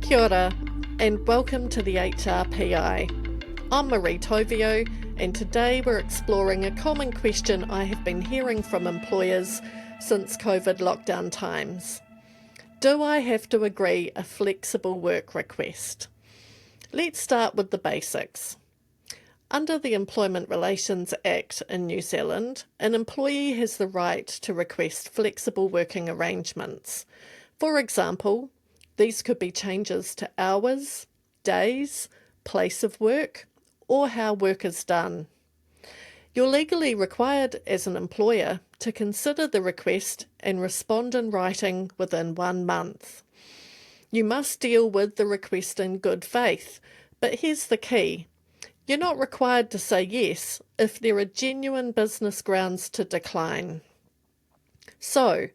Kia ora, and welcome to the HRPI. I'm Marie Tovio, and today we're exploring a common question I have been hearing from employers since COVID lockdown times. Do I have to agree a flexible work request? Let's start with the basics. Under the Employment Relations Act in New Zealand, an employee has the right to request flexible working arrangements. For example, these could be changes to hours, days, place of work, or how work is done. You're legally required as an employer to consider the request and respond in writing within 1 month. You must deal with the request in good faith, but here's the key. You're not required to say yes if there are genuine business grounds to decline. So,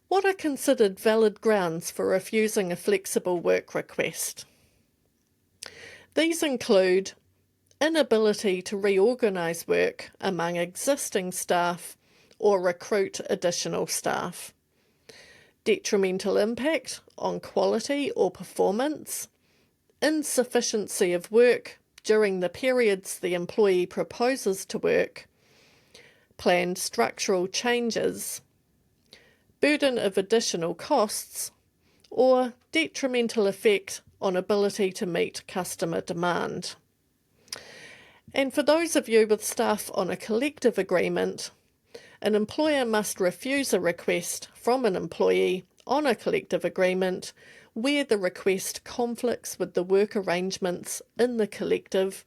what are considered valid grounds for refusing a flexible work request? These include inability to reorganise work among existing staff or recruit additional staff, detrimental impact on quality or performance, insufficiency of work during the periods the employee proposes to work, planned structural changes, burden of additional costs, or detrimental effect on ability to meet customer demand. And for those of you with staff on a collective agreement, an employer must refuse a request from an employee on a collective agreement where the request conflicts with the work arrangements in the collective,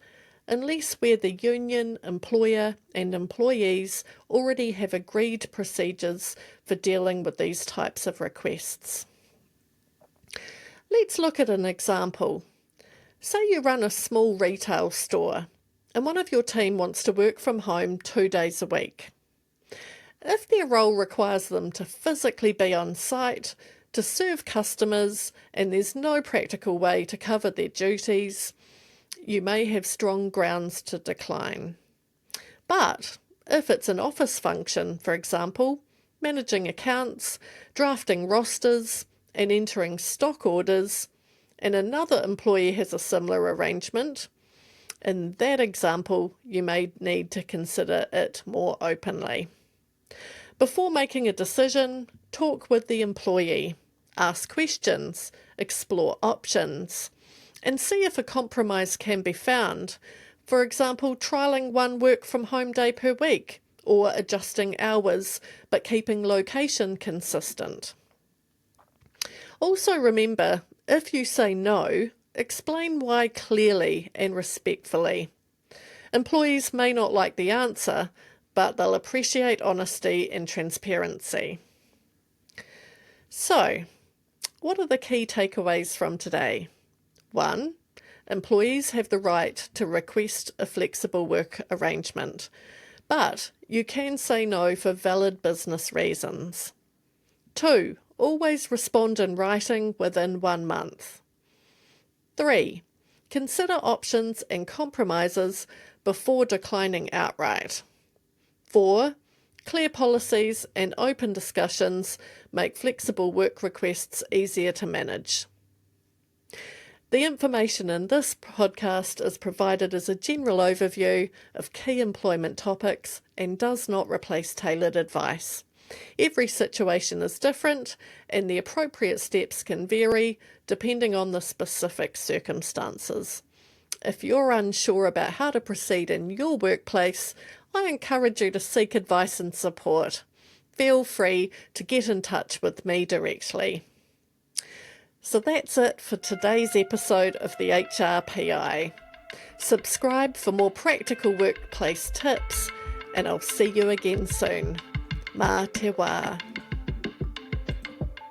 unless where the union, employer and employees already have agreed procedures for dealing with these types of requests. Let's look at an example. Say you run a small retail store and one of your team wants to work from home 2 days a week. If their role requires them to physically be on site, to serve customers, and there's no practical way to cover their duties, you may have strong grounds to decline. But if it's an office function, for example, managing accounts, drafting rosters, and entering stock orders, and another employee has a similar arrangement, in that example, you may need to consider it more openly. Before making a decision, talk with the employee, ask questions, explore options, and see if a compromise can be found. For example, trialling one work from home day per week, or adjusting hours but keeping location consistent. Also remember, if you say no, explain why clearly and respectfully. Employees may not like the answer, but they'll appreciate honesty and transparency. So, what are the key takeaways from today? 1. Employees have the right to request a flexible work arrangement, but you can say no for valid business reasons. 2. Always respond in writing within 1 month. 3. Consider options and compromises before declining outright. 4. Clear policies and open discussions make flexible work requests easier to manage. The information in this podcast is provided as a general overview of key employment topics and does not replace tailored advice. Every situation is different and the appropriate steps can vary depending on the specific circumstances. If you're unsure about how to proceed in your workplace, I encourage you to seek advice and support. Feel free to get in touch with me directly. So that's it for today's episode of the HRPI. Subscribe for more practical workplace tips, and I'll see you again soon. Mā te wā.